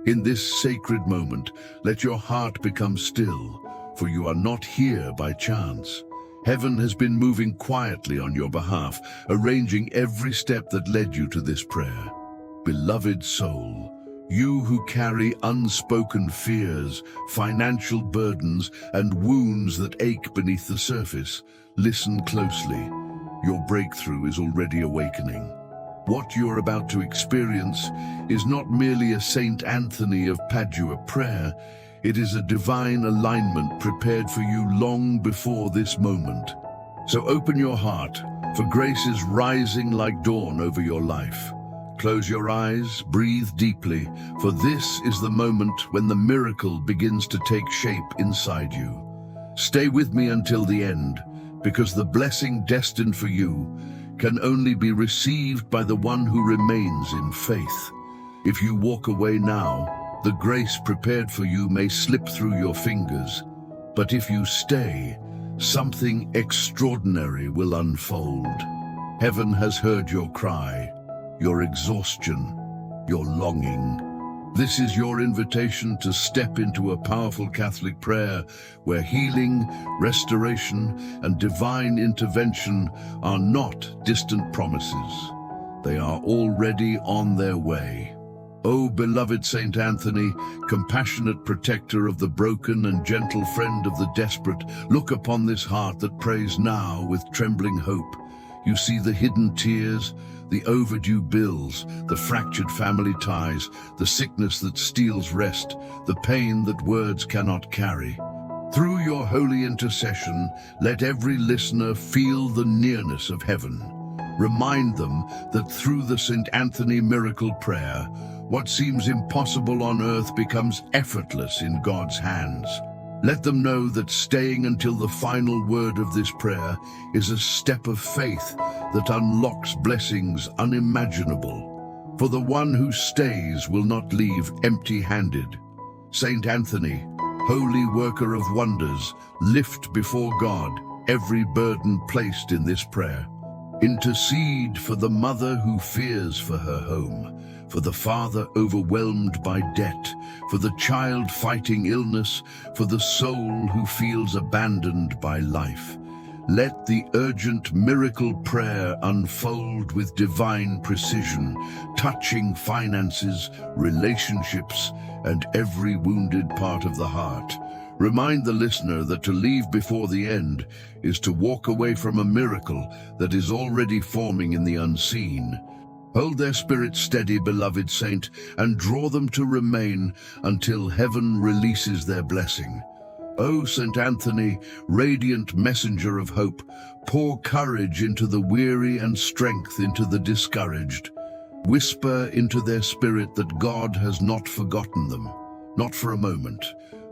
In this sacred moment, let your heart become still, for you are not here by chance. Heaven has been moving quietly on your behalf, arranging every step that led you to this prayer. Beloved soul, you who carry unspoken fears, financial burdens, and wounds that ache beneath the surface, listen closely. Your breakthrough is already awakening. What you're about to experience is not merely a Saint Anthony of Padua prayer, it is a divine alignment prepared for you long before this moment. So open your heart, for grace is rising like dawn over your life. Close your eyes, breathe deeply, for this is the moment when the miracle begins to take shape inside you. Stay with me until the end, because the blessing destined for you can only be received by the one who remains in faith. If you walk away now, the grace prepared for you may slip through your fingers. But if you stay, something extraordinary will unfold. Heaven has heard your cry, your exhaustion, your longing. This is your invitation to step into a powerful Catholic prayer where healing, restoration, and divine intervention are not distant promises. They are already on their way. O beloved Saint Anthony, compassionate protector of the broken and gentle friend of the desperate, look upon this heart that prays now with trembling hope. You see the hidden tears, the overdue bills, the fractured family ties, the sickness that steals rest, the pain that words cannot carry. Through your holy intercession, let every listener feel the nearness of heaven. Remind them that through the Saint Anthony miracle prayer, what seems impossible on earth becomes effortless in God's hands. Let them know that staying until the final word of this prayer is a step of faith that unlocks blessings unimaginable. For the one who stays will not leave empty-handed. Saint Anthony, holy worker of wonders, lift before God every burden placed in this prayer. Intercede for the mother who fears for her home, for the father overwhelmed by debt, for the child fighting illness, for the soul who feels abandoned by life. Let the urgent miracle prayer unfold with divine precision, touching finances, relationships, and every wounded part of the heart. Remind the listener that to leave before the end is to walk away from a miracle that is already forming in the unseen. Hold their spirits steady, beloved saint, and draw them to remain until heaven releases their blessing. O Saint Anthony, radiant messenger of hope, pour courage into the weary and strength into the discouraged. Whisper into their spirit that God has not forgotten them, not for a moment.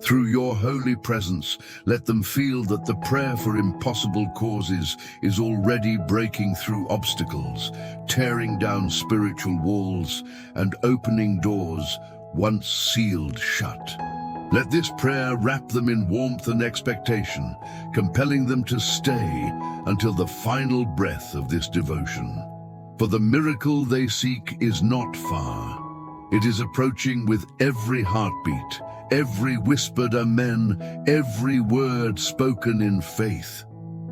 Through your holy presence, let them feel that the prayer for impossible causes is already breaking through obstacles, tearing down spiritual walls, and opening doors once sealed shut. Let this prayer wrap them in warmth and expectation, compelling them to stay until the final breath of this devotion. For the miracle they seek is not far. It is approaching with every heartbeat, every whispered amen, every word spoken in faith.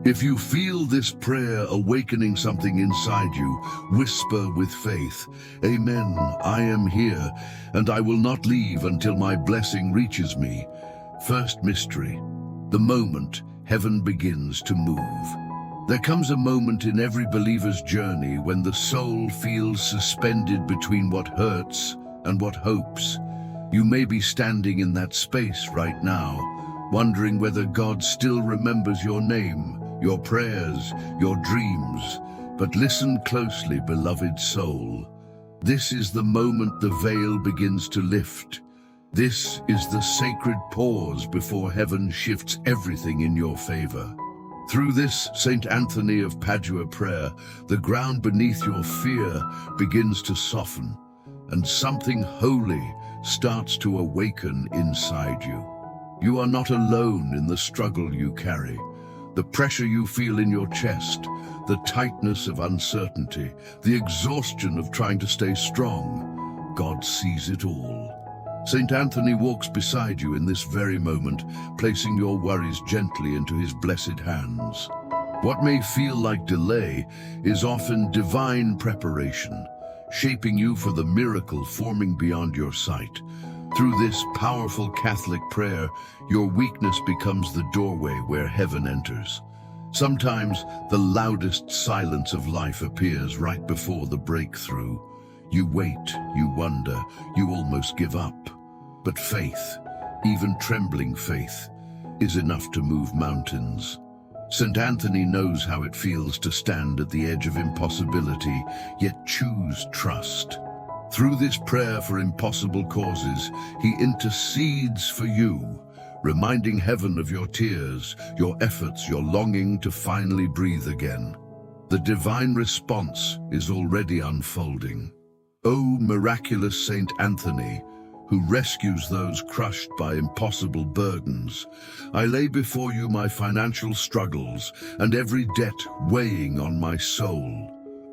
If you feel this prayer awakening something inside you, whisper with faith, Amen, I am here, and I will not leave until my blessing reaches me. First mystery, the moment heaven begins to move. There comes a moment in every believer's journey when the soul feels suspended between what hurts and what hopes. You may be standing in that space right now, wondering whether God still remembers your name, your prayers, your dreams. But listen closely, beloved soul. This is the moment the veil begins to lift. This is the sacred pause before heaven shifts everything in your favor. Through this Saint Anthony of Padua prayer, the ground beneath your fear begins to soften, and something holy starts to awaken inside you. You are not alone in the struggle you carry, the pressure you feel in your chest, the tightness of uncertainty, the exhaustion of trying to stay strong. God sees it all. Saint Anthony walks beside you in this very moment, placing your worries gently into his blessed hands. What may feel like delay is often divine preparation, shaping you for the miracle forming beyond your sight. Through this powerful Catholic prayer, your weakness becomes the doorway where heaven enters. Sometimes the loudest silence of life appears right before the breakthrough. You wait, you wonder, you almost give up. But faith, even trembling faith, is enough to move mountains. Saint Anthony knows how it feels to stand at the edge of impossibility, yet choose trust. Through this prayer for impossible causes, he intercedes for you, reminding heaven of your tears, your efforts, your longing to finally breathe again. The divine response is already unfolding. O miraculous Saint Anthony, who rescues those crushed by impossible burdens, I lay before you my financial struggles and every debt weighing on my soul.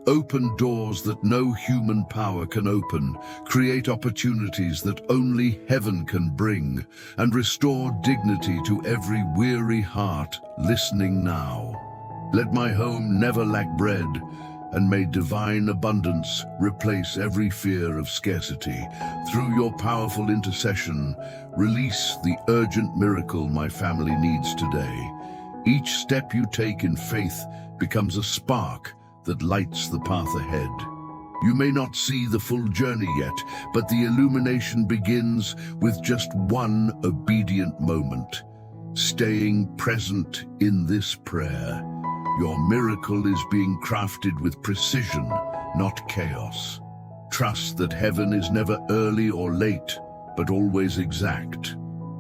Open doors that no human power can open, create opportunities that only heaven can bring, and restore dignity to every weary heart listening now. Let my home never lack bread, and may divine abundance replace every fear of scarcity. Through your powerful intercession, release the urgent miracle my family needs today. Each step you take in faith becomes a spark that lights the path ahead. You may not see the full journey yet, but the illumination begins with just one obedient moment. Staying present in this prayer, your miracle is being crafted with precision, not chaos. Trust that heaven is never early or late, but always exact.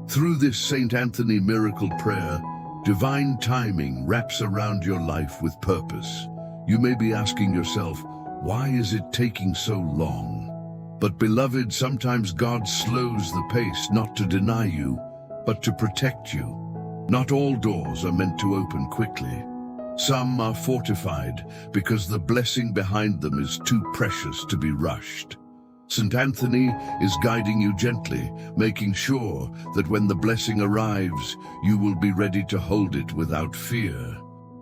Through this Saint Anthony miracle prayer, divine timing wraps around your life with purpose. You may be asking yourself, why is it taking so long? But beloved, sometimes God slows the pace not to deny you, but to protect you. Not all doors are meant to open quickly. Some are fortified because the blessing behind them is too precious to be rushed. Saint Anthony is guiding you gently, making sure that when the blessing arrives, you will be ready to hold it without fear.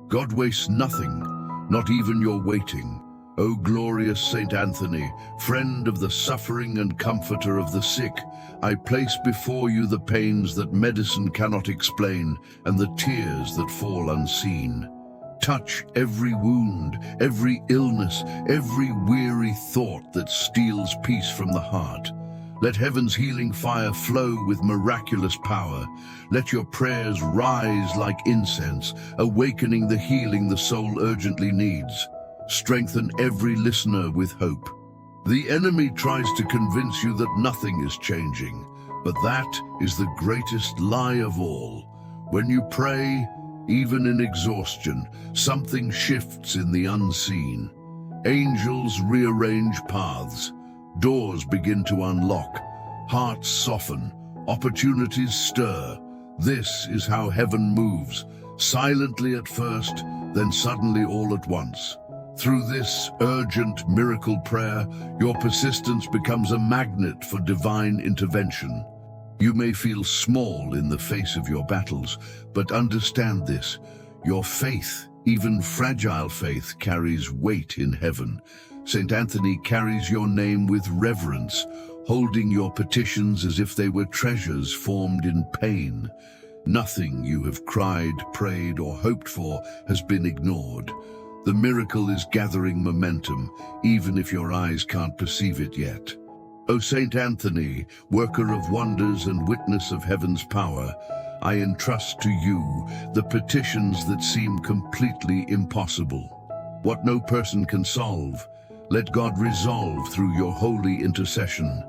God wastes nothing, not even your waiting. O glorious Saint Anthony, friend of the suffering and comforter of the sick, I place before you the pains that medicine cannot explain and the tears that fall unseen. Touch every wound, every illness, every weary thought that steals peace from the heart. Let heaven's healing fire flow with miraculous power. Let your prayers rise like incense, awakening the healing the soul urgently needs. Strengthen every listener with hope. The enemy tries to convince you that nothing is changing, but that is the greatest lie of all. When you pray, even in exhaustion, something shifts in the unseen. Angels rearrange paths, doors begin to unlock, hearts soften, opportunities stir. This is how heaven moves, silently at first, then suddenly all at once. Through this urgent miracle prayer, your persistence becomes a magnet for divine intervention. You may feel small in the face of your battles, but understand this: your faith, even fragile faith, carries weight in heaven. Saint Anthony carries your name with reverence, holding your petitions as if they were treasures formed in pain. Nothing you have cried, prayed, or hoped for has been ignored. The miracle is gathering momentum, even if your eyes can't perceive it yet. O Saint Anthony, worker of wonders and witness of heaven's power, I entrust to you the petitions that seem completely impossible. What no person can solve, let God resolve through your holy intercession.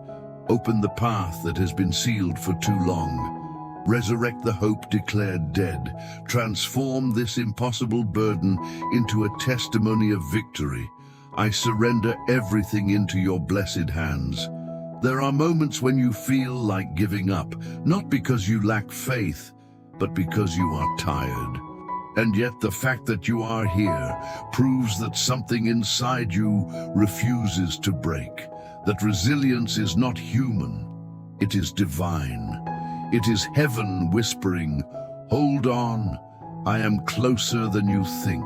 Open the path that has been sealed for too long. Resurrect the hope declared dead. Transform this impossible burden into a testimony of victory. I surrender everything into your blessed hands. There are moments when you feel like giving up, not because you lack faith, but because you are tired. And yet the fact that you are here proves that something inside you refuses to break, that resilience is not human, It is divine. It is heaven whispering, "Hold on, I am closer than you think."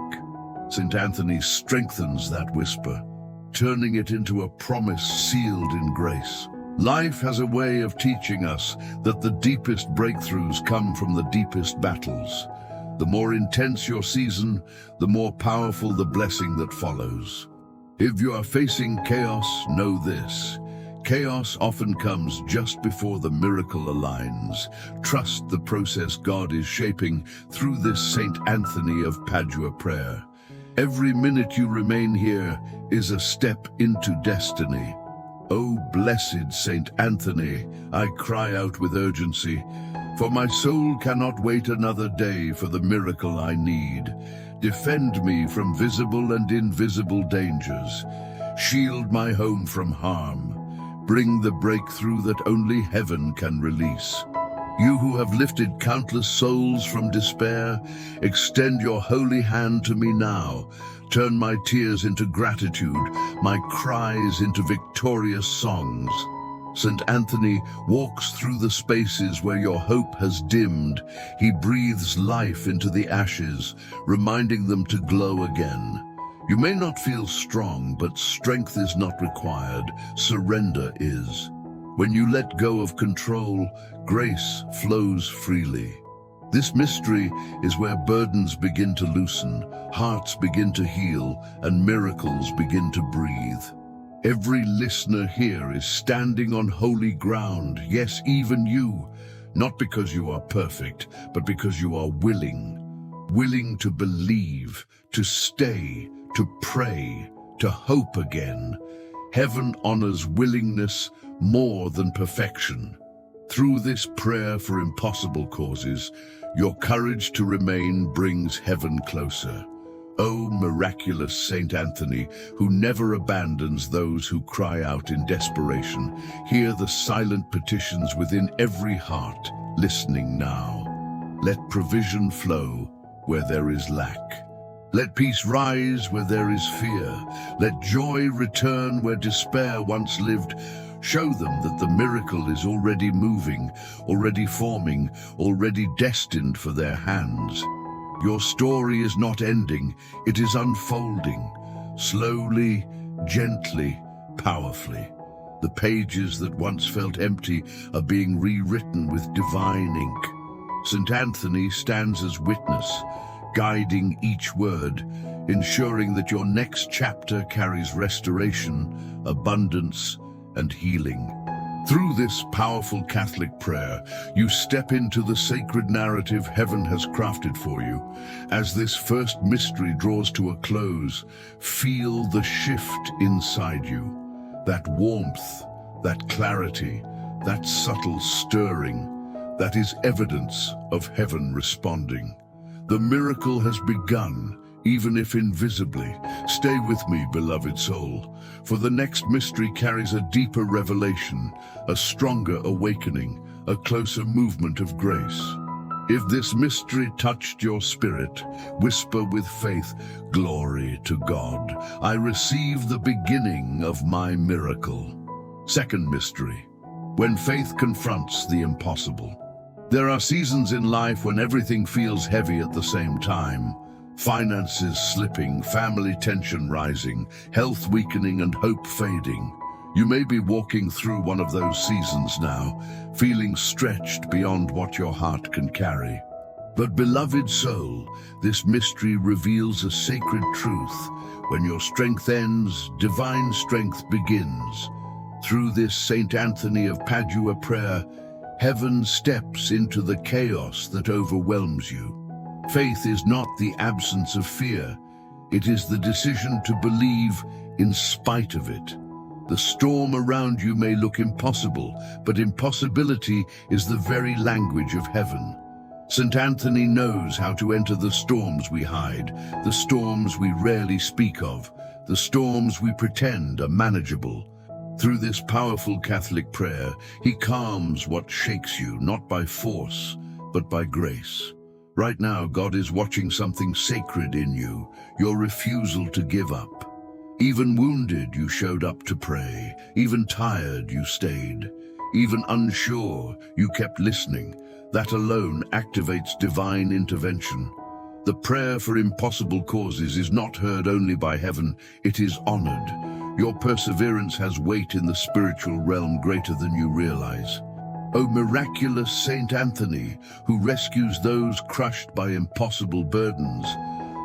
Saint Anthony strengthens that whisper, turning it into a promise sealed in grace. Life has a way of teaching us that the deepest breakthroughs come from the deepest battles. The more intense your season, the more powerful the blessing that follows. If you are facing chaos, know this: chaos often comes just before the miracle aligns. Trust the process God is shaping through this Saint Anthony of Padua prayer. Every minute you remain here is a step into destiny. O blessed Saint Anthony, I cry out with urgency, for my soul cannot wait another day for the miracle I need. Defend me from visible and invisible dangers. Shield my home from harm. Bring the breakthrough that only heaven can release. You who have lifted countless souls from despair, extend your holy hand to me now. Turn my tears into gratitude, my cries into victorious songs. Saint Anthony walks through the spaces where your hope has dimmed. He breathes life into the ashes, reminding them to glow again. You may not feel strong, but strength is not required. Surrender is. When you let go of control, grace flows freely. This mystery is where burdens begin to loosen, hearts begin to heal, and miracles begin to breathe. Every listener here is standing on holy ground, yes, even you, not because you are perfect, but because you are willing to believe, to stay, to pray, to hope again. Heaven honors willingness more than perfection. Through this prayer for impossible causes, your courage to remain brings heaven closer. O miraculous Saint Anthony, who never abandons those who cry out in desperation, hear the silent petitions within every heart, listening now. Let provision flow where there is lack. Let peace rise where there is fear. Let joy return where despair once lived. Show them that the miracle is already moving, already forming, already destined for their hands. Your story is not ending, it is unfolding, slowly, gently, powerfully. The pages that once felt empty are being rewritten with divine ink. Saint Anthony stands as witness, guiding each word, ensuring that your next chapter carries restoration, abundance, and healing. Through this powerful Catholic prayer, you step into the sacred narrative heaven has crafted for you. As this first mystery draws to a close, feel the shift inside you. That warmth, that clarity, that subtle stirring, that is evidence of heaven responding. The miracle has begun, even if invisibly. Stay with me, beloved soul, for the next mystery carries a deeper revelation, a stronger awakening, a closer movement of grace. If this mystery touched your spirit, whisper with faith, "Glory to God, I receive the beginning of my miracle." Second mystery, when faith confronts the impossible. There are seasons in life when everything feels heavy at the same time. Finances slipping, family tension rising, health weakening, and hope fading. You may be walking through one of those seasons now, feeling stretched beyond what your heart can carry. But beloved soul, this mystery reveals a sacred truth. When your strength ends, divine strength begins. Through this Saint Anthony of Padua prayer, heaven steps into the chaos that overwhelms you. Faith is not the absence of fear. It is the decision to believe in spite of it. The storm around you may look impossible, but impossibility is the very language of heaven. Saint Anthony knows how to enter the storms we hide, the storms we rarely speak of, the storms we pretend are manageable. Through this powerful Catholic prayer, he calms what shakes you, not by force, but by grace. Right now, God is watching something sacred in you, your refusal to give up. Even wounded, you showed up to pray. Even tired, you stayed. Even unsure, you kept listening. That alone activates divine intervention. The prayer for impossible causes is not heard only by heaven, it is honored. Your perseverance has weight in the spiritual realm greater than you realize. O miraculous Saint Anthony, who rescues those crushed by impossible burdens,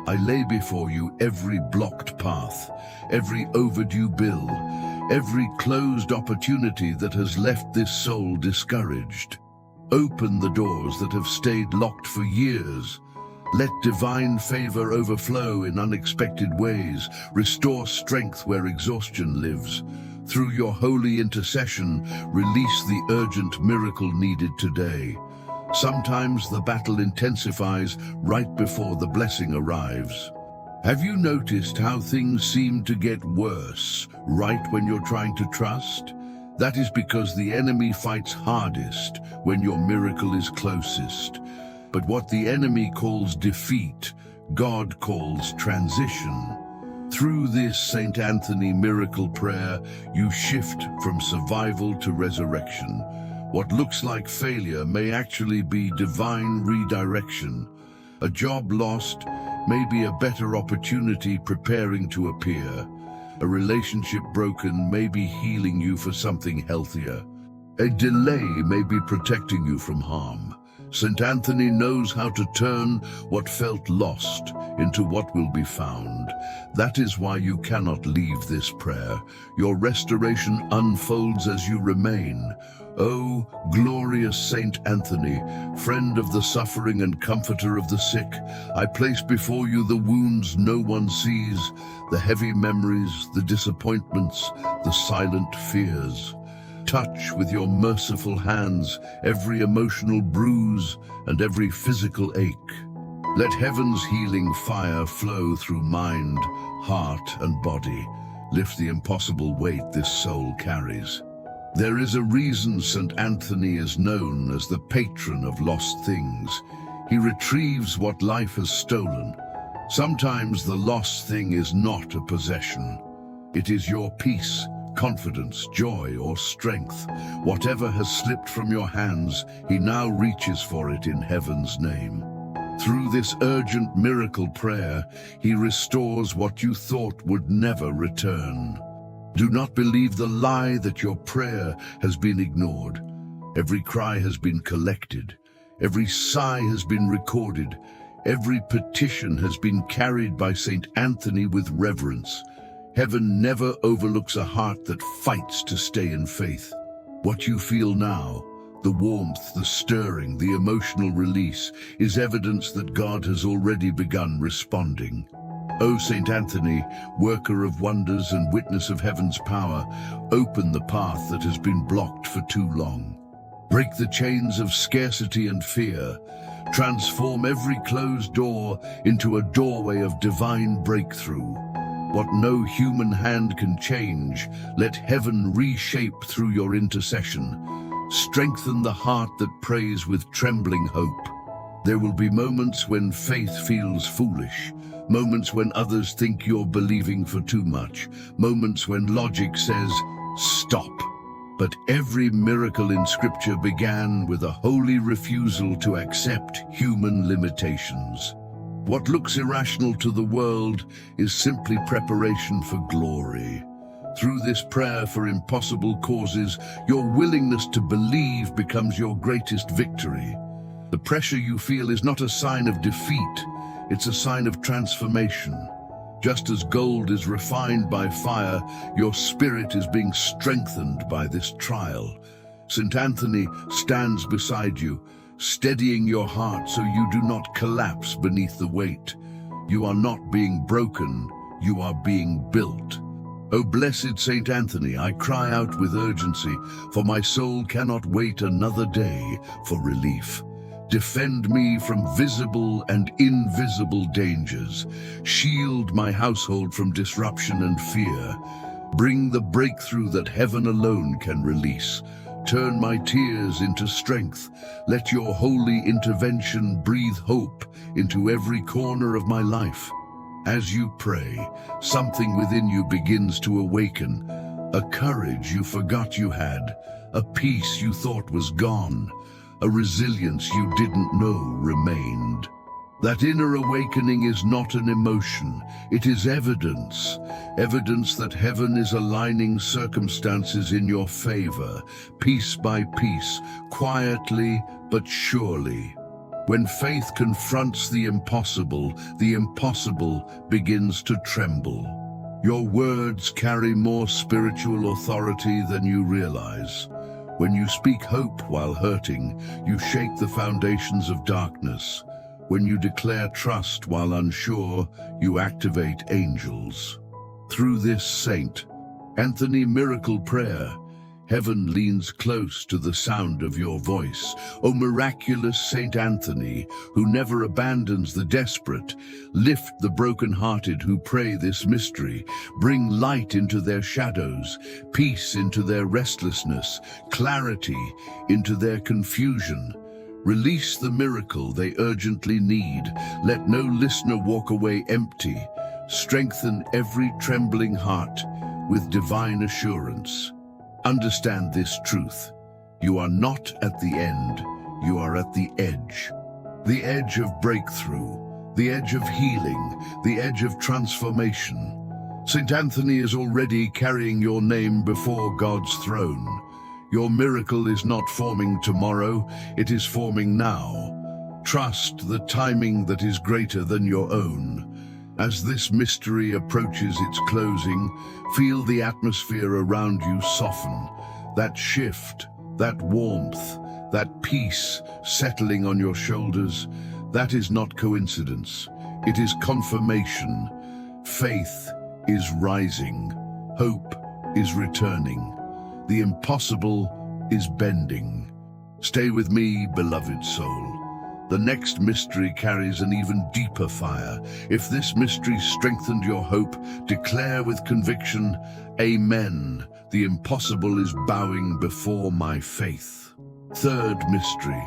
I lay before you every blocked path, every overdue bill, every closed opportunity that has left this soul discouraged. Open the doors that have stayed locked for years. Let divine favor overflow in unexpected ways. Restore strength where exhaustion lives. Through your holy intercession, release the urgent miracle needed today. Sometimes the battle intensifies right before the blessing arrives. Have you noticed how things seem to get worse right when you're trying to trust? That is because the enemy fights hardest when your miracle is closest. But what the enemy calls defeat, God calls transition. Through this Saint Anthony miracle prayer, you shift from survival to resurrection. What looks like failure may actually be divine redirection. A job lost may be a better opportunity preparing to appear. A relationship broken may be healing you for something healthier. A delay may be protecting you from harm. Saint Anthony knows how to turn what felt lost into what will be found. That is why you cannot leave this prayer. Your restoration unfolds as you remain. O glorious Saint Anthony, friend of the suffering and comforter of the sick, I place before you the wounds no one sees, the heavy memories, the disappointments, the silent fears. Touch with your merciful hands every emotional bruise and every physical ache. Let heaven's healing fire flow through mind, heart, and body. Lift the impossible weight this soul carries. There is a reason Saint Anthony is known as the patron of lost things. He retrieves what life has stolen. Sometimes the lost thing is not a possession. It is your peace, confidence, joy, or strength. Whatever has slipped from your hands, he now reaches for it in heaven's name. Through this urgent miracle prayer, he restores what you thought would never return. Do not believe the lie that your prayer has been ignored. Every cry has been collected. Every sigh has been recorded. Every petition has been carried by Saint Anthony with reverence. Heaven never overlooks a heart that fights to stay in faith. What you feel now, the warmth, the stirring, the emotional release, is evidence that God has already begun responding. O Saint Anthony, worker of wonders and witness of heaven's power, open the path that has been blocked for too long. Break the chains of scarcity and fear. Transform every closed door into a doorway of divine breakthrough. What no human hand can change, let heaven reshape through your intercession. Strengthen the heart that prays with trembling hope. There will be moments when faith feels foolish, moments when others think you're believing for too much, moments when logic says, stop. But every miracle in Scripture began with a holy refusal to accept human limitations. What looks irrational to the world is simply preparation for glory. Through this prayer for impossible causes, your willingness to believe becomes your greatest victory. The pressure you feel is not a sign of defeat, it's a sign of transformation. Just as gold is refined by fire, your spirit is being strengthened by this trial. Saint Anthony stands beside you, steadying your heart so you do not collapse beneath the weight. You are not being broken, you are being built. O blessed Saint Anthony, I cry out with urgency, for my soul cannot wait another day for relief. Defend me from visible and invisible dangers. Shield my household from disruption and fear. Bring the breakthrough that heaven alone can release. Turn my tears into strength. Let your holy intervention breathe hope into every corner of my life. As you pray, something within you begins to awaken, a courage you forgot you had, A peace you thought was gone, a resilience you didn't know remained. That inner awakening is not an emotion, it is evidence. Evidence that heaven is aligning circumstances in your favor, piece by piece, quietly but surely. When faith confronts the impossible begins to tremble. Your words carry more spiritual authority than you realize. When you speak hope while hurting, you shake the foundations of darkness. When you declare trust while unsure, you activate angels. Through this Saint Anthony miracle prayer, heaven leans close to the sound of your voice. O miraculous Saint Anthony, who never abandons the desperate, lift the broken-hearted who pray this mystery. Bring light into their shadows, peace into their restlessness, clarity into their confusion. Release the miracle they urgently need. Let no listener walk away empty. Strengthen every trembling heart with divine assurance. Understand this truth. You are not at the end, you are at the edge. The edge of breakthrough, the edge of healing, the edge of transformation. Saint Anthony is already carrying your name before God's throne. Your miracle is not forming tomorrow, it is forming now. Trust the timing that is greater than your own. As this mystery approaches its closing, feel the atmosphere around you soften. That shift, that warmth, that peace settling on your shoulders, that is not coincidence. It is confirmation. Faith is rising. Hope is returning. The impossible is bending. Stay with me, beloved soul. The next mystery carries an even deeper fire. If this mystery strengthened your hope, declare with conviction, Amen. The impossible is bowing before my faith. Third mystery,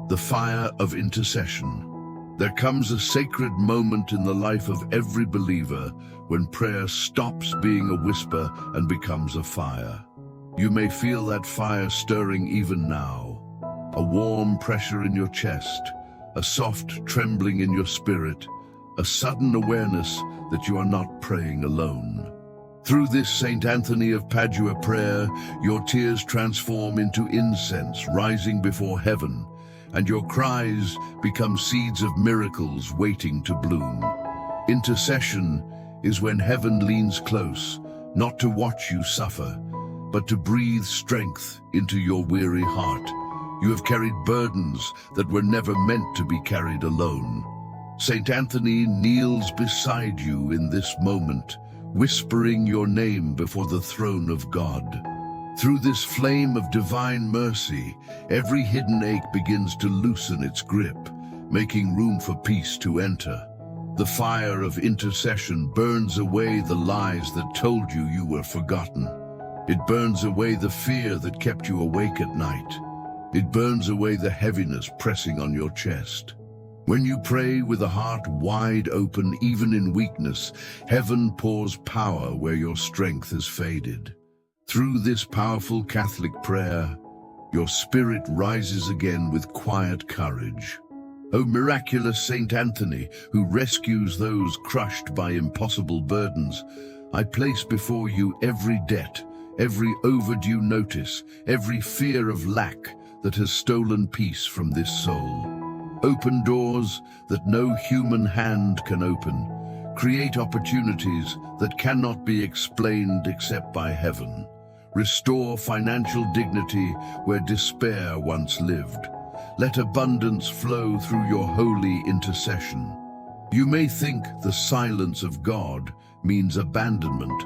the fire of intercession. There comes a sacred moment in the life of every believer when prayer stops being a whisper and becomes a fire. You may feel that fire stirring even now. A warm pressure in your chest, a soft trembling in your spirit, a sudden awareness that you are not praying alone. Through this Saint Anthony of Padua prayer, your tears transform into incense rising before heaven, and your cries become seeds of miracles waiting to bloom. Intercession is when heaven leans close, not to watch you suffer, but to breathe strength into your weary heart. You have carried burdens that were never meant to be carried alone. Saint Anthony kneels beside you in this moment, whispering your name before the throne of God. Through this flame of divine mercy, every hidden ache begins to loosen its grip, making room for peace to enter. The fire of intercession burns away the lies that told you you were forgotten. It burns away the fear that kept you awake at night. It burns away the heaviness pressing on your chest. When you pray with a heart wide open, even in weakness, heaven pours power where your strength has faded. Through this powerful Catholic prayer, your spirit rises again with quiet courage. O miraculous Saint Anthony, who rescues those crushed by impossible burdens, I place before you every debt, every overdue notice, every fear of lack that has stolen peace from this soul. Open doors that no human hand can open. Create opportunities that cannot be explained except by heaven. Restore financial dignity where despair once lived. Let abundance flow through your holy intercession. You may think the silence of God means abandonment,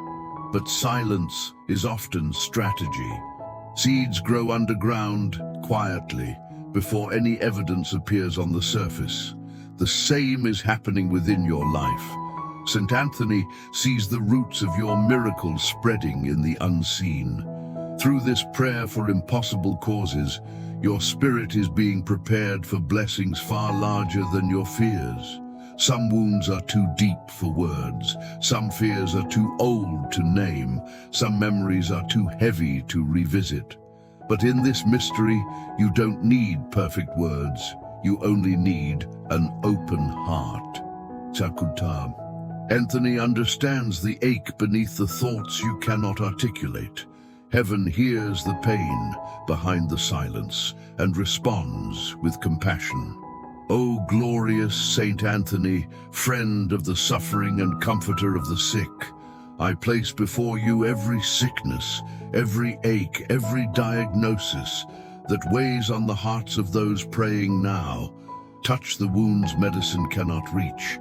but silence is often strategy. Seeds grow underground, quietly, before any evidence appears on the surface. The same is happening within your life. Saint Anthony sees the roots of your miracles spreading in the unseen. Through this prayer for impossible causes, your spirit is being prepared for blessings far larger than your fears. Some wounds are too deep for words. Some fears are too old to name. Some memories are too heavy to revisit. But in this mystery, you don't need perfect words. You only need an open heart. Saint Anthony understands the ache beneath the thoughts you cannot articulate. Heaven hears the pain behind the silence and responds with compassion. O glorious Saint Anthony, friend of the suffering and comforter of the sick, I place before you every sickness, every ache, every diagnosis that weighs on the hearts of those praying now. Touch the wounds medicine cannot reach.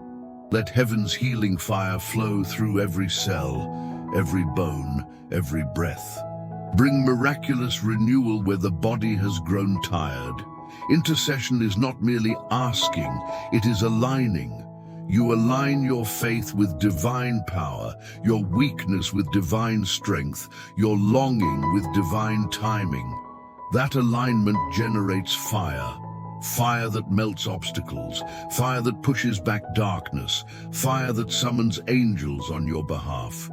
Let heaven's healing fire flow through every cell, every bone, every breath. Bring miraculous renewal where the body has grown tired. Intercession is not merely asking, it is aligning. You align your faith with divine power, your weakness with divine strength, your longing with divine timing. That alignment generates fire. Fire that melts obstacles, fire that pushes back darkness, fire that summons angels on your behalf.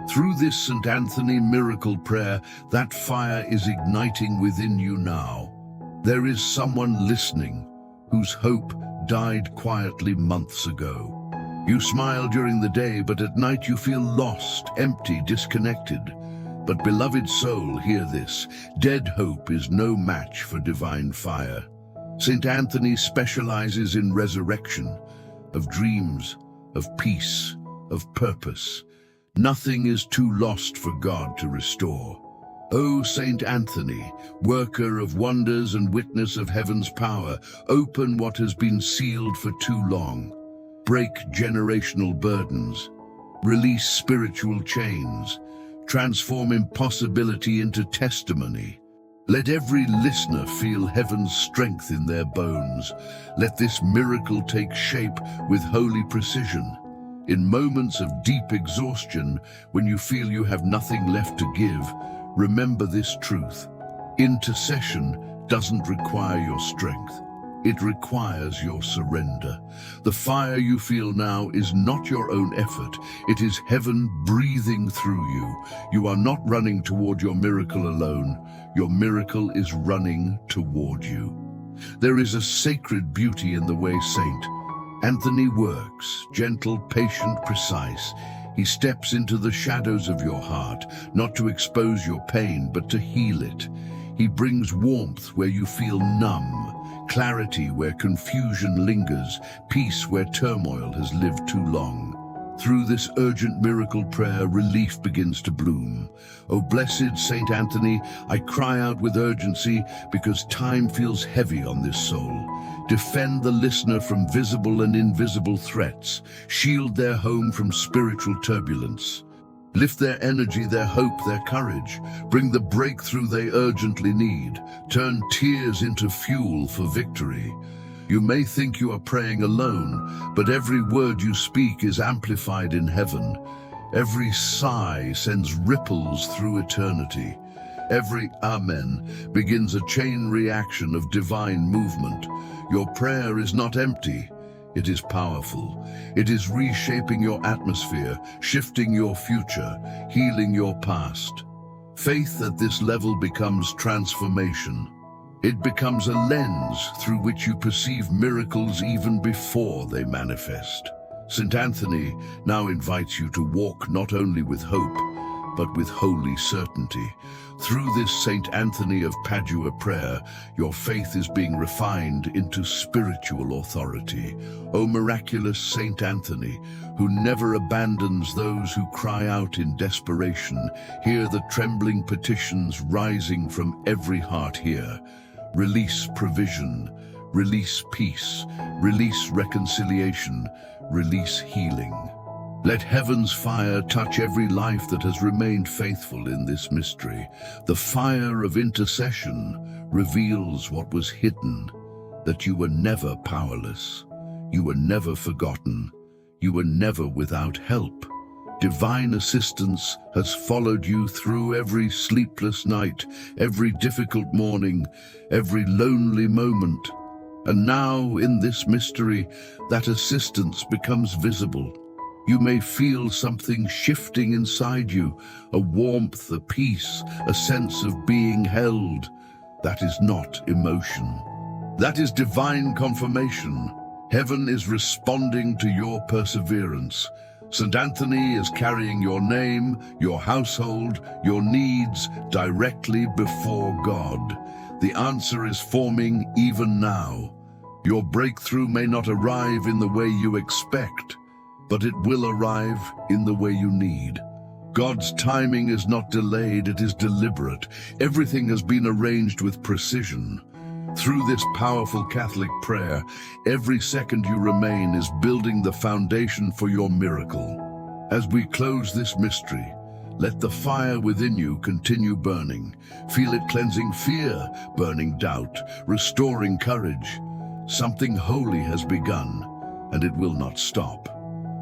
Through this Saint Anthony miracle prayer, that fire is igniting within you now. There is someone listening whose hope died quietly months ago. You smile during the day, but at night you feel lost, empty, disconnected. But beloved soul, hear this. Dead hope is no match for divine fire. Saint Anthony specializes in resurrection, of dreams, of peace, of purpose. Nothing is too lost for God to restore. O Saint Anthony, worker of wonders and witness of heaven's power, open what has been sealed for too long. Break generational burdens. Release spiritual chains. Transform impossibility into testimony. Let every listener feel heaven's strength in their bones. Let this miracle take shape with holy precision. In moments of deep exhaustion, when you feel you have nothing left to give, remember this truth. Intercession doesn't require your strength. It requires your surrender. The fire you feel now is not your own effort. It is heaven breathing through you. You are not running toward your miracle alone. Your miracle is running toward you. There is a sacred beauty in the way Saint Anthony works, gentle, patient, precise. He steps into the shadows of your heart, not to expose your pain, but to heal it. He brings warmth where you feel numb, clarity where confusion lingers, peace where turmoil has lived too long. Through this urgent miracle prayer, relief begins to bloom. O blessed Saint Anthony, I cry out with urgency because time feels heavy on this soul. Defend the listener from visible and invisible threats. Shield their home from spiritual turbulence. Lift their energy, their hope, their courage. Bring the breakthrough they urgently need. Turn tears into fuel for victory. You may think you are praying alone, but every word you speak is amplified in heaven. Every sigh sends ripples through eternity. Every Amen begins a chain reaction of divine movement. Your prayer is not empty. It is powerful. It is reshaping your atmosphere, shifting your future, healing your past. Faith at this level becomes transformation. It becomes a lens through which you perceive miracles even before they manifest. Saint Anthony now invites you to walk not only with hope, but with holy certainty. Through this Saint Anthony of Padua prayer, your faith is being refined into spiritual authority. O miraculous Saint Anthony, who never abandons those who cry out in desperation, hear the trembling petitions rising from every heart here. Release provision, release peace, release reconciliation, release healing. Let heaven's fire touch every life that has remained faithful in this mystery. The fire of intercession reveals what was hidden, that you were never powerless, you were never forgotten, you were never without help. Divine assistance has followed you through every sleepless night, every difficult morning, every lonely moment. And now, in this mystery, that assistance becomes visible. You may feel something shifting inside you, a warmth, a peace, a sense of being held. That is not emotion. That is divine confirmation. Heaven is responding to your perseverance. Saint Anthony is carrying your name, your household, your needs directly before God. The answer is forming even now. Your breakthrough may not arrive in the way you expect, but it will arrive in the way you need. God's timing is not delayed, it is deliberate. Everything has been arranged with precision. Through this powerful Catholic prayer, every second you remain is building the foundation for your miracle. As we close this mystery, let the fire within you continue burning. Feel it cleansing fear, burning doubt, restoring courage. Something holy has begun, and it will not stop.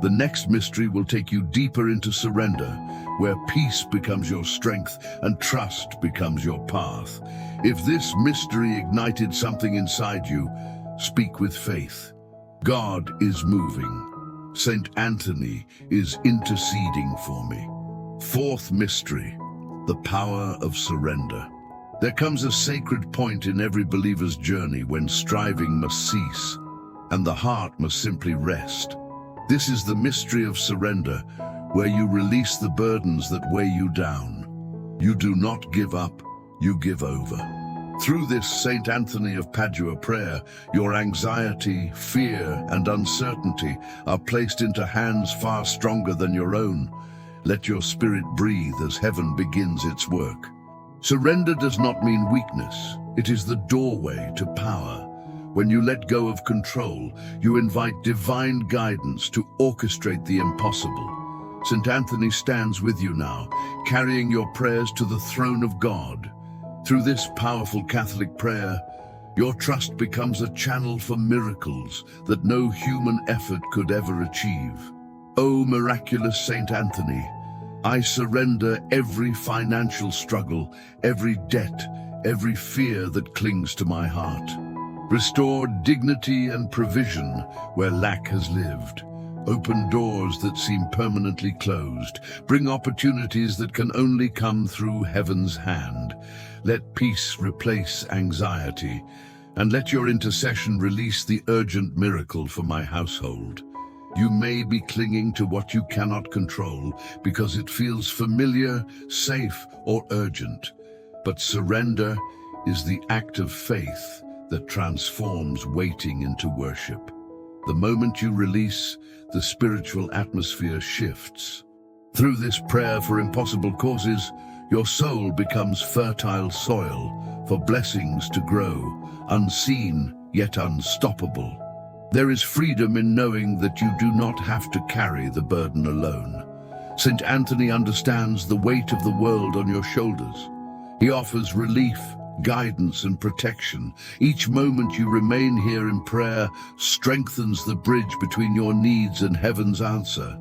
The next mystery will take you deeper into surrender, where peace becomes your strength and trust becomes your path. If this mystery ignited something inside you, speak with faith. God is moving. Saint Anthony is interceding for me. Fourth mystery, the power of surrender. There comes a sacred point in every believer's journey when striving must cease, and the heart must simply rest. This is the mystery of surrender, where you release the burdens that weigh you down. You do not give up, you give over. Through this Saint Anthony of Padua prayer, your anxiety, fear, and uncertainty are placed into hands far stronger than your own. Let your spirit breathe as heaven begins its work. Surrender does not mean weakness. It is the doorway to power. When you let go of control, you invite divine guidance to orchestrate the impossible. Saint Anthony stands with you now, carrying your prayers to the throne of God. Through this powerful Catholic prayer, your trust becomes a channel for miracles that no human effort could ever achieve. O miraculous Saint Anthony, I surrender every financial struggle, every debt, every fear that clings to my heart. Restore dignity and provision where lack has lived. Open doors that seem permanently closed. Bring opportunities that can only come through heaven's hand. Let peace replace anxiety, and let your intercession release the urgent miracle for my household. You may be clinging to what you cannot control because it feels familiar, safe, or urgent. But surrender is the act of faith that transforms waiting into worship. The moment you release, the spiritual atmosphere shifts. Through this prayer for impossible causes, your soul becomes fertile soil for blessings to grow, unseen yet unstoppable. There is freedom in knowing that you do not have to carry the burden alone. Saint Anthony understands the weight of the world on your shoulders. He offers relief, guidance, and protection. Each moment you remain here in prayer strengthens the bridge between your needs and heaven's answer.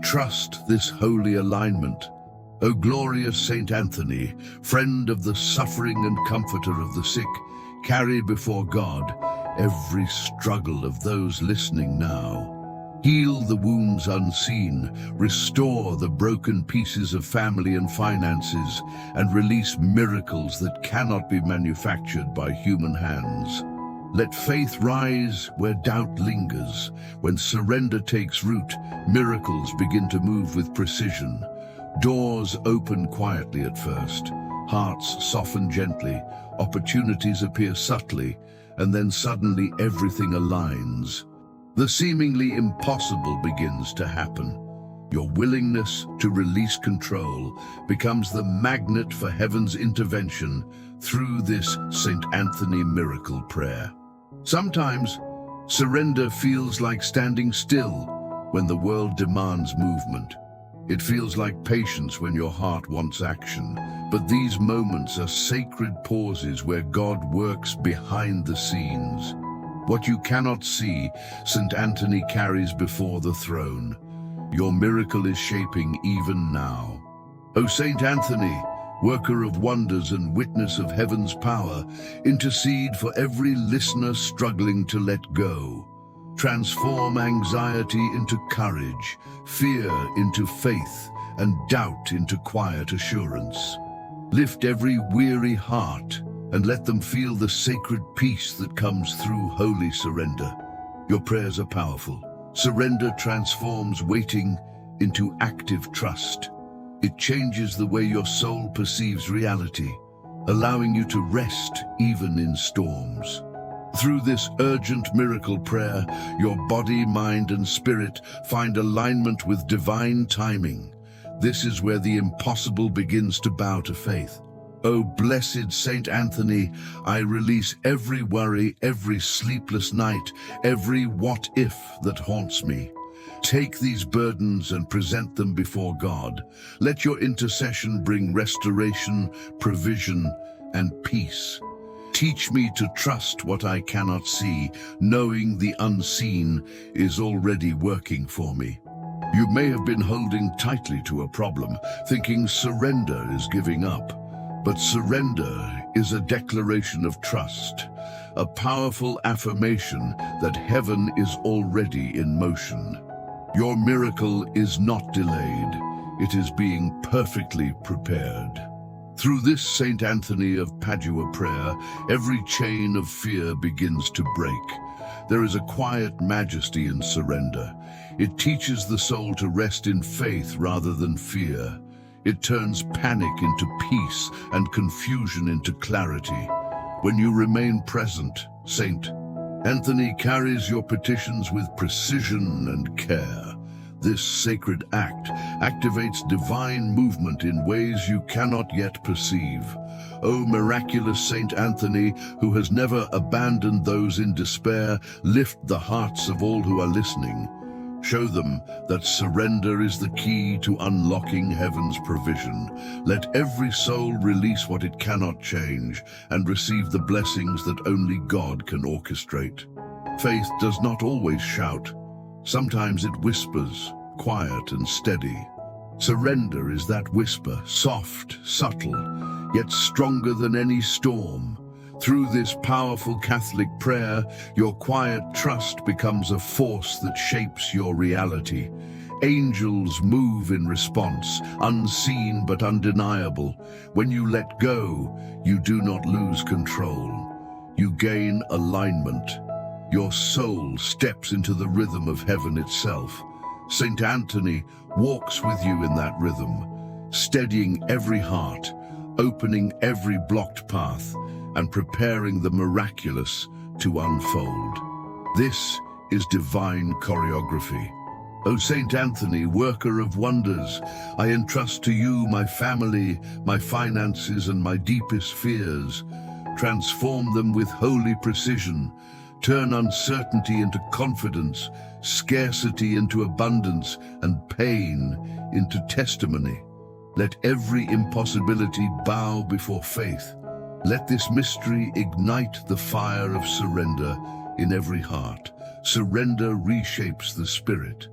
Trust this holy alignment. O glorious Saint Anthony, friend of the suffering and comforter of the sick, carry before God every struggle of those listening now. Heal the wounds unseen, restore the broken pieces of family and finances, and release miracles that cannot be manufactured by human hands. Let faith rise where doubt lingers. When surrender takes root, miracles begin to move with precision. Doors open quietly at first, hearts soften gently, opportunities appear subtly, and then suddenly everything aligns. The seemingly impossible begins to happen. Your willingness to release control becomes the magnet for heaven's intervention through this Saint Anthony miracle prayer. Sometimes, surrender feels like standing still when the world demands movement. It feels like patience when your heart wants action. But these moments are sacred pauses where God works behind the scenes. What you cannot see, Saint Anthony carries before the throne. Your miracle is shaping even now. O Saint Anthony, worker of wonders and witness of heaven's power, intercede for every listener struggling to let go. Transform anxiety into courage, fear into faith, and doubt into quiet assurance. Lift every weary heart and let them feel the sacred peace that comes through holy surrender. Your prayers are powerful. Surrender transforms waiting into active trust. It changes the way your soul perceives reality, allowing you to rest even in storms. Through this urgent miracle prayer, your body, mind, and spirit find alignment with divine timing. This is where the impossible begins to bow to faith. O blessed Saint Anthony, I release every worry, every sleepless night, every what-if that haunts me. Take these burdens and present them before God. Let your intercession bring restoration, provision, and peace. Teach me to trust what I cannot see, knowing the unseen is already working for me. You may have been holding tightly to a problem, thinking surrender is giving up. But surrender is a declaration of trust, a powerful affirmation that heaven is already in motion. Your miracle is not delayed, it is being perfectly prepared. Through this Saint Anthony of Padua prayer, every chain of fear begins to break. There is a quiet majesty in surrender. It teaches the soul to rest in faith rather than fear. It turns panic into peace and confusion into clarity. When you remain present, Saint Anthony carries your petitions with precision and care. This sacred act activates divine movement in ways you cannot yet perceive. O miraculous Saint Anthony, who has never abandoned those in despair, lift the hearts of all who are listening. Show them that surrender is the key to unlocking heaven's provision. Let every soul release what it cannot change and receive the blessings that only God can orchestrate. Faith does not always shout. Sometimes it whispers, quiet and steady. Surrender is that whisper, soft, subtle, yet stronger than any storm. Through this powerful Catholic prayer, your quiet trust becomes a force that shapes your reality. Angels move in response, unseen but undeniable. When you let go, you do not lose control. You gain alignment. Your soul steps into the rhythm of heaven itself. Saint Anthony walks with you in that rhythm, steadying every heart, opening every blocked path, and preparing the miraculous to unfold. This is divine choreography. O Saint Anthony, worker of wonders, I entrust to you my family, my finances, and my deepest fears. Transform them with holy precision. Turn uncertainty into confidence, scarcity into abundance, and pain into testimony. Let every impossibility bow before faith. Let this mystery ignite the fire of surrender in every heart. Surrender reshapes the spirit.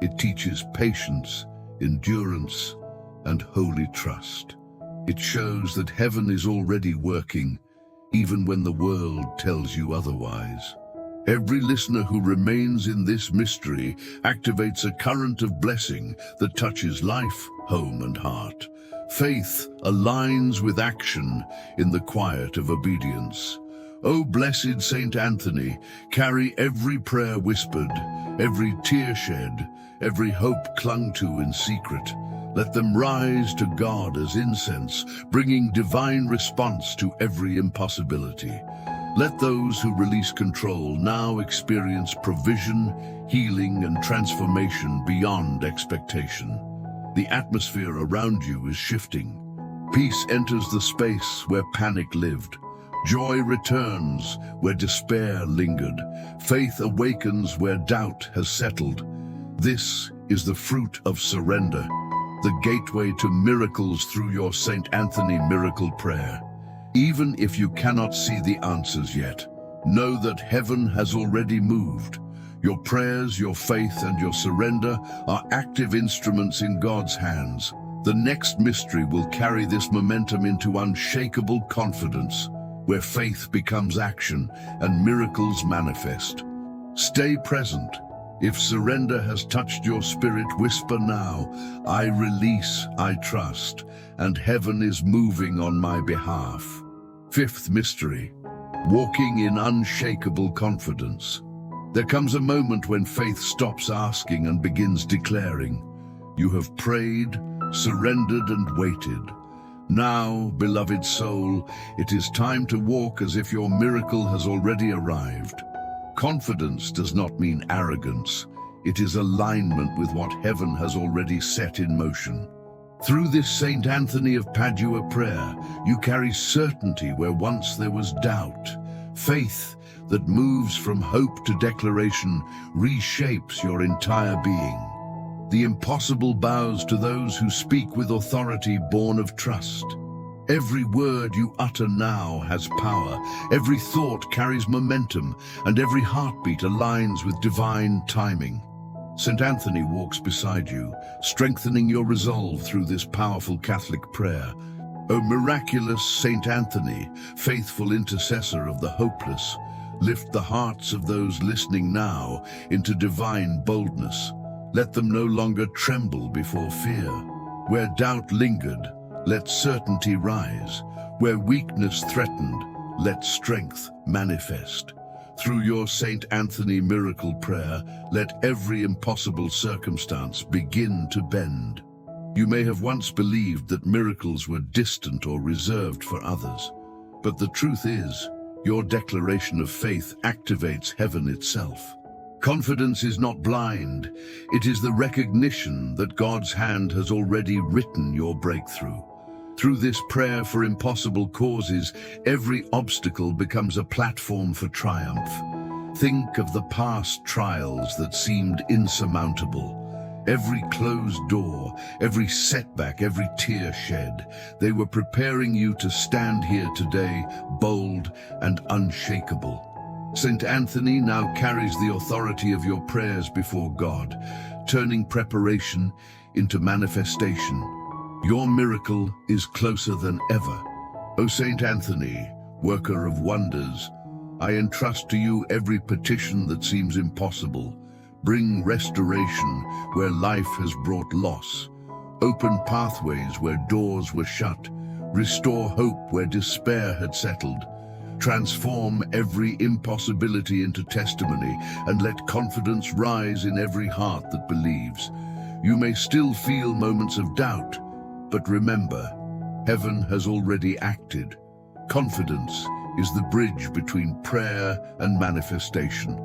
It teaches patience, endurance, and holy trust. It shows that heaven is already working, even when the world tells you otherwise. Every listener who remains in this mystery activates a current of blessing that touches life, home, and heart. Faith aligns with action in the quiet of obedience. O blessed Saint Anthony, carry every prayer whispered, every tear shed, every hope clung to in secret. Let them rise to God as incense, bringing divine response to every impossibility. Let those who release control now experience provision, healing, and transformation beyond expectation. The atmosphere around you is shifting. Peace enters the space where panic lived. Joy returns where despair lingered. Faith awakens where doubt has settled. This is the fruit of surrender, the gateway to miracles through your Saint Anthony miracle prayer. Even if you cannot see the answers yet, know that heaven has already moved. Your prayers, your faith, and your surrender are active instruments in God's hands. The next mystery will carry this momentum into unshakable confidence, where faith becomes action and miracles manifest. Stay present. If surrender has touched your spirit, whisper now, I release, I trust, and heaven is moving on my behalf. Fifth mystery, walking in unshakable confidence. There comes a moment when faith stops asking and begins declaring. You have prayed, surrendered, and waited. Now, beloved soul, it is time to walk as if your miracle has already arrived. Confidence does not mean arrogance. It is alignment with what heaven has already set in motion. Through this Saint Anthony of Padua prayer, you carry certainty where once there was doubt. Faith that moves from hope to declaration reshapes your entire being. The impossible bows to those who speak with authority born of trust. Every word you utter now has power, every thought carries momentum, and every heartbeat aligns with divine timing. Saint Anthony walks beside you, strengthening your resolve through this powerful Catholic prayer. O miraculous Saint Anthony, faithful intercessor of the hopeless, lift the hearts of those listening now into divine boldness. Let them no longer tremble before fear. Where doubt lingered, let certainty rise. Where weakness threatened, let strength manifest. Through your Saint Anthony miracle prayer, let every impossible circumstance begin to bend. You may have once believed that miracles were distant or reserved for others, but the truth is, your declaration of faith activates heaven itself. Confidence is not blind, it is the recognition that God's hand has already written your breakthrough. Through this prayer for impossible causes, every obstacle becomes a platform for triumph. Think of the past trials that seemed insurmountable. Every closed door, every setback, every tear shed, they were preparing you to stand here today, bold and unshakable. Saint Anthony now carries the authority of your prayers before God, turning preparation into manifestation. Your miracle is closer than ever. O Saint Anthony, worker of wonders, I entrust to you every petition that seems impossible. Bring restoration where life has brought loss. Open pathways where doors were shut. Restore hope where despair had settled. Transform every impossibility into testimony and let confidence rise in every heart that believes. You may still feel moments of doubt, but remember, heaven has already acted. Confidence is the bridge between prayer and manifestation.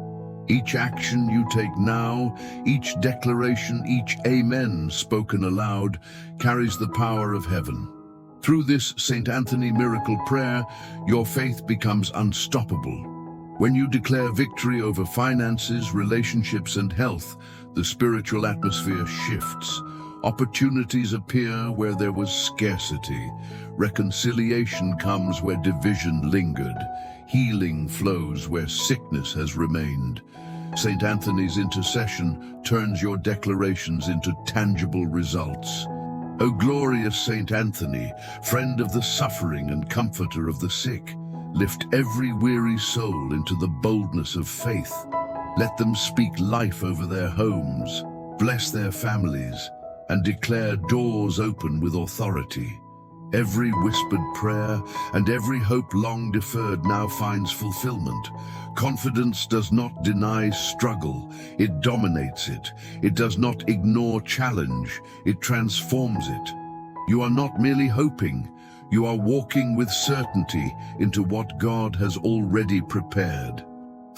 Each action you take now, each declaration, each amen spoken aloud, carries the power of heaven. Through this Saint Anthony miracle prayer, your faith becomes unstoppable. When you declare victory over finances, relationships, and health, the spiritual atmosphere shifts. Opportunities appear where there was scarcity. Reconciliation comes where division lingered. Healing flows where sickness has remained. Saint Anthony's intercession turns your declarations into tangible results. O glorious Saint Anthony, friend of the suffering and comforter of the sick, lift every weary soul into the boldness of faith. Let them speak life over their homes, bless their families, and declare doors open with authority. Every whispered prayer and every hope long deferred now finds fulfillment. Confidence does not deny struggle, it dominates it. It does not ignore challenge, it transforms it. You are not merely hoping, you are walking with certainty into what God has already prepared.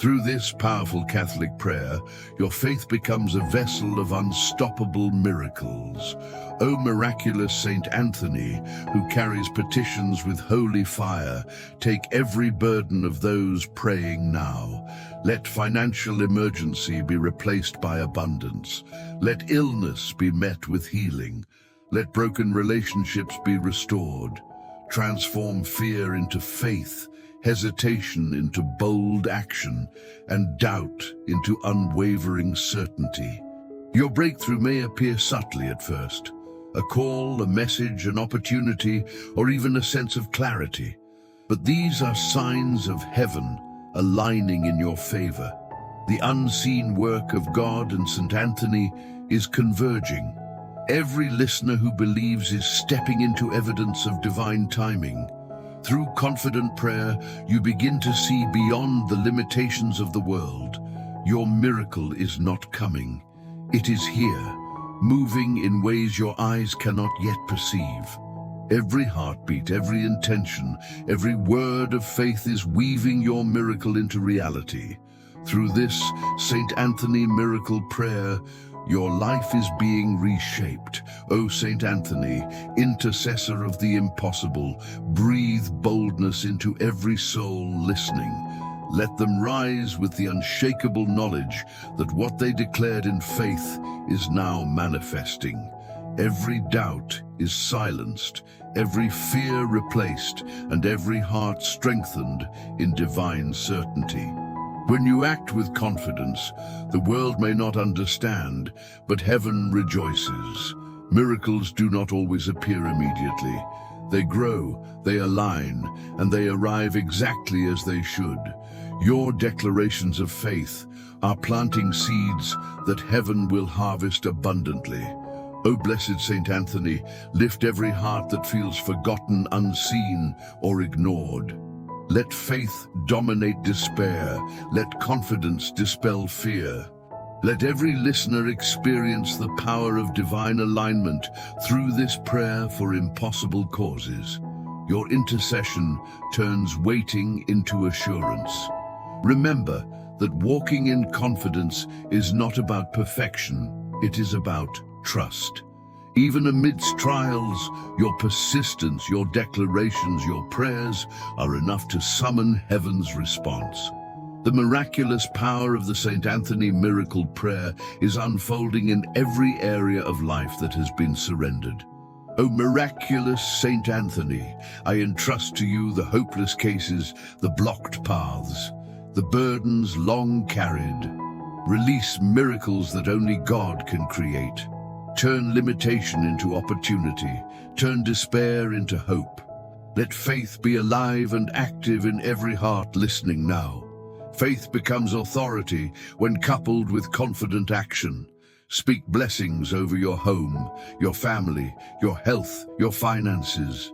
Through this powerful Catholic prayer, your faith becomes a vessel of unstoppable miracles. O miraculous Saint Anthony, who carries petitions with holy fire, take every burden of those praying now. Let financial emergency be replaced by abundance. Let illness be met with healing. Let broken relationships be restored. Transform fear into faith, hesitation into bold action, and doubt into unwavering certainty. Your breakthrough may appear subtly at first, a call, a message, an opportunity, or even a sense of clarity. But these are signs of heaven aligning in your favor. The unseen work of God and Saint Anthony is converging. Every listener who believes is stepping into evidence of divine timing. Through confident prayer, you begin to see beyond the limitations of the world. Your miracle is not coming. It is here, moving in ways your eyes cannot yet perceive. Every heartbeat, every intention, every word of faith is weaving your miracle into reality. Through this Saint Anthony miracle prayer, your life is being reshaped. O Saint Anthony, intercessor of the impossible, breathe boldness into every soul listening. Let them rise with the unshakable knowledge that what they declared in faith is now manifesting. Every doubt is silenced, every fear replaced, and every heart strengthened in divine certainty. When you act with confidence, the world may not understand, but heaven rejoices. Miracles do not always appear immediately. They grow, they align, and they arrive exactly as they should. Your declarations of faith are planting seeds that heaven will harvest abundantly. O blessed Saint Anthony, lift every heart that feels forgotten, unseen, or ignored. Let faith dominate despair. Let confidence dispel fear. Let every listener experience the power of divine alignment through this prayer for impossible causes. Your intercession turns waiting into assurance. Remember that walking in confidence is not about perfection, it is about trust. Even amidst trials, your persistence, your declarations, your prayers are enough to summon heaven's response. The miraculous power of the Saint Anthony miracle prayer is unfolding in every area of life that has been surrendered. O miraculous Saint Anthony, I entrust to you the hopeless cases, the blocked paths, the burdens long carried. Release miracles that only God can create. Turn limitation into opportunity. Turn despair into hope. Let faith be alive and active in every heart listening now. Faith becomes authority when coupled with confident action. Speak blessings over your home, your family, your health, your finances.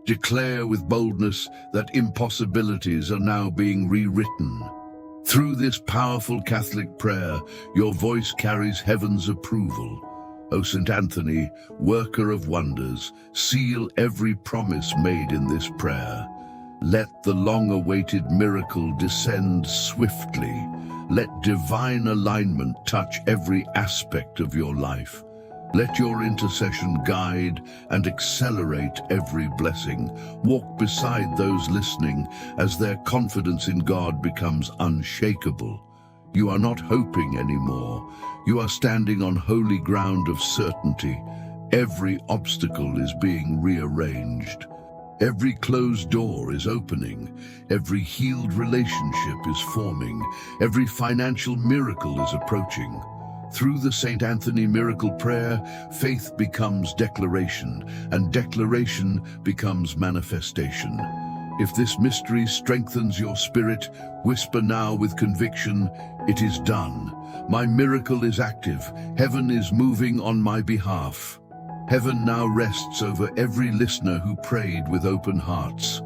Declare with boldness that impossibilities are now being rewritten. Through this powerful Catholic prayer, your voice carries heaven's approval. O Saint Anthony, worker of wonders, seal every promise made in this prayer. Let the long-awaited miracle descend swiftly. Let divine alignment touch every aspect of your life. Let your intercession guide and accelerate every blessing. Walk beside those listening as their confidence in God becomes unshakable. You are not hoping anymore. You are standing on holy ground of certainty. Every obstacle is being rearranged. Every closed door is opening. Every healed relationship is forming. Every financial miracle is approaching. Through the Saint Anthony miracle prayer, faith becomes declaration, and declaration becomes manifestation. If this mystery strengthens your spirit, whisper now with conviction, "It is done. My miracle is active. Heaven is moving on my behalf." Heaven now rests over every listener who prayed with open hearts.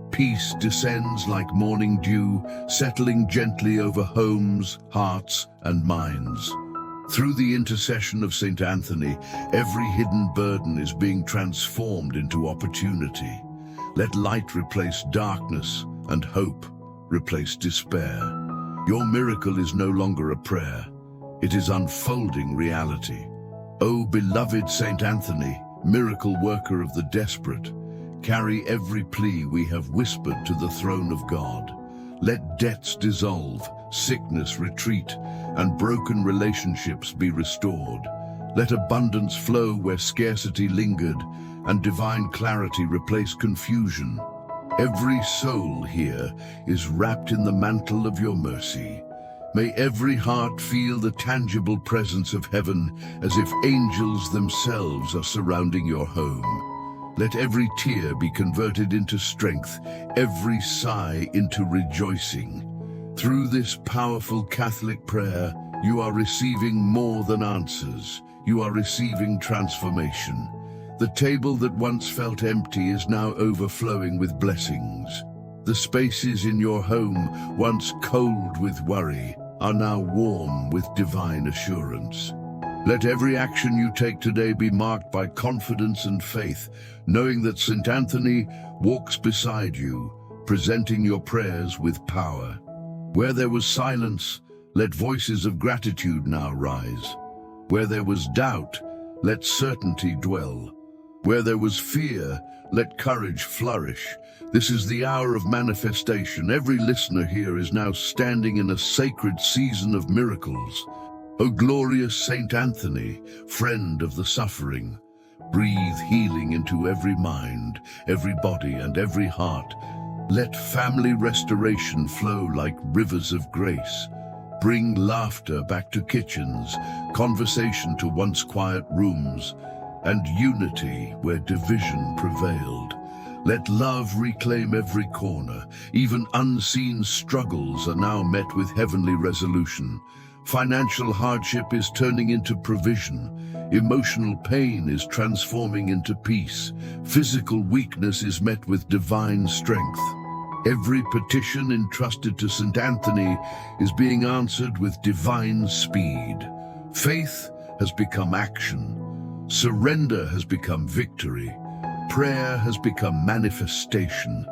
Peace descends like morning dew, settling gently over homes, hearts, and minds. Through the intercession of Saint Anthony, every hidden burden is being transformed into opportunity. Let light replace darkness and hope replace despair. Your miracle is no longer a prayer. It is unfolding reality. O beloved Saint Anthony, miracle worker of the desperate, carry every plea we have whispered to the throne of God. Let debts dissolve, sickness retreat, and broken relationships be restored. Let abundance flow where scarcity lingered, and divine clarity replace confusion. Every soul here is wrapped in the mantle of your mercy. May every heart feel the tangible presence of heaven as if angels themselves are surrounding your home. Let every tear be converted into strength, every sigh into rejoicing. Through this powerful Catholic prayer, you are receiving more than answers. You are receiving transformation. The table that once felt empty is now overflowing with blessings. The spaces in your home, once cold with worry, are now warm with divine assurance. Let every action you take today be marked by confidence and faith, knowing that Saint Anthony walks beside you, presenting your prayers with power. Where there was silence, let voices of gratitude now rise. Where there was doubt, let certainty dwell. Where there was fear, let courage flourish. This is the hour of manifestation. Every listener here is now standing in a sacred season of miracles. O glorious Saint Anthony, friend of the suffering, breathe healing into every mind, every body, and every heart. Let family restoration flow like rivers of grace. Bring laughter back to kitchens, conversation to once quiet rooms, and unity where division prevailed. Let love reclaim every corner. Even unseen struggles are now met with heavenly resolution. Financial hardship is turning into provision. Emotional pain is transforming into peace. Physical weakness is met with divine strength. Every petition entrusted to Saint Anthony is being answered with divine speed. Faith has become action. Surrender has become victory. Prayer has become manifestation.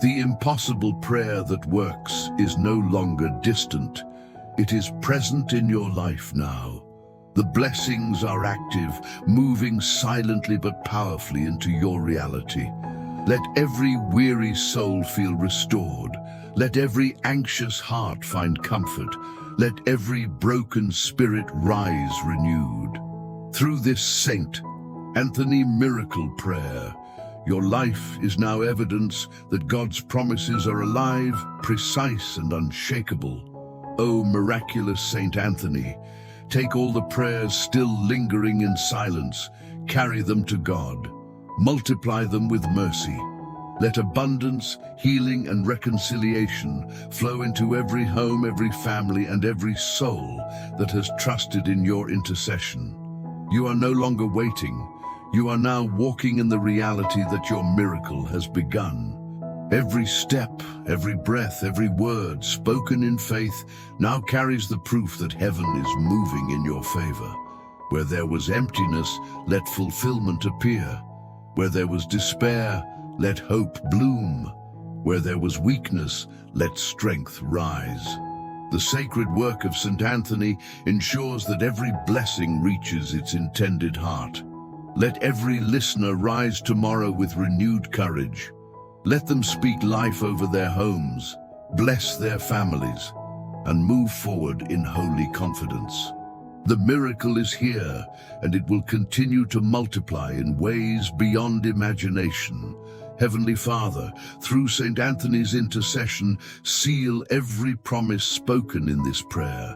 The impossible prayer that works is no longer distant. It is present in your life now. The blessings are active, moving silently but powerfully into your reality. Let every weary soul feel restored. Let every anxious heart find comfort. Let every broken spirit rise renewed. Through this Saint Anthony miracle prayer, your life is now evidence that God's promises are alive, precise, and unshakable. O miraculous Saint Anthony, take all the prayers still lingering in silence, carry them to God, multiply them with mercy. Let abundance, healing, and reconciliation flow into every home, every family, and every soul that has trusted in your intercession. You are no longer waiting. You are now walking in the reality that your miracle has begun. Every step, every breath, every word spoken in faith now carries the proof that heaven is moving in your favor. Where there was emptiness, let fulfillment appear. Where there was despair, let hope bloom. Where there was weakness, let strength rise. The sacred work of Saint Anthony ensures that every blessing reaches its intended heart. Let every listener rise tomorrow with renewed courage. Let them speak life over their homes, bless their families, and move forward in holy confidence. The miracle is here, and it will continue to multiply in ways beyond imagination. Heavenly Father, through Saint Anthony's intercession, seal every promise spoken in this prayer.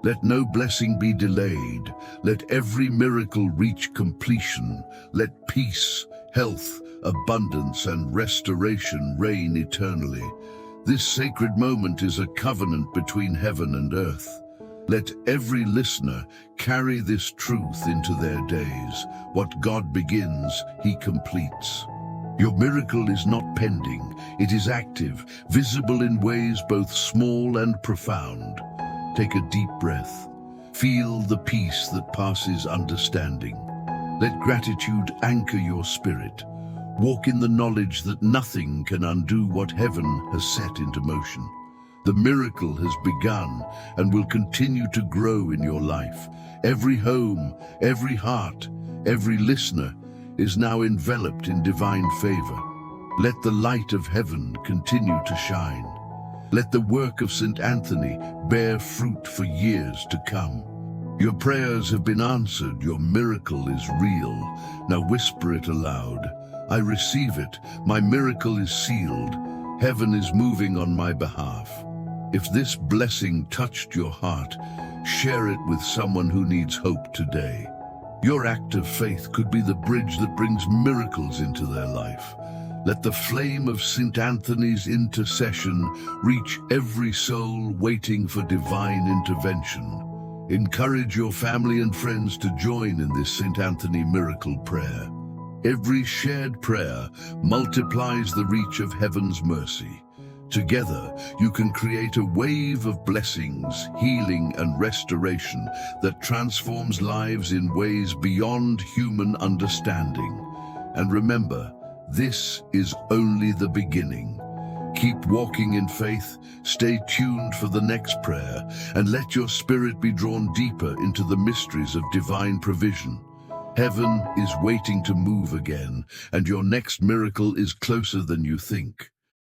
Let no blessing be delayed. Let every miracle reach completion. Let peace, health, abundance, and restoration reign eternally. This sacred moment is a covenant between heaven and earth. Let every listener carry this truth into their days. What God begins, He completes. Your miracle is not pending. It is active, visible in ways both small and profound. Take a deep breath. Feel the peace that passes understanding. Let gratitude anchor your spirit. Walk in the knowledge that nothing can undo what heaven has set into motion. The miracle has begun and will continue to grow in your life. Every home, every heart, every listener is now enveloped in divine favor. Let the light of heaven continue to shine. Let the work of Saint Anthony bear fruit for years to come. Your prayers have been answered. Your miracle is real. Now whisper it aloud. I receive it. My miracle is sealed. Heaven is moving on my behalf. If this blessing touched your heart, share it with someone who needs hope today. Your act of faith could be the bridge that brings miracles into their life. Let the flame of Saint Anthony's intercession reach every soul waiting for divine intervention. Encourage your family and friends to join in this Saint Anthony miracle prayer. Every shared prayer multiplies the reach of heaven's mercy. Together, you can create a wave of blessings, healing, and restoration that transforms lives in ways beyond human understanding. And remember, this is only the beginning. Keep walking in faith, stay tuned for the next prayer, and let your spirit be drawn deeper into the mysteries of divine provision. Heaven is waiting to move again, and your next miracle is closer than you think.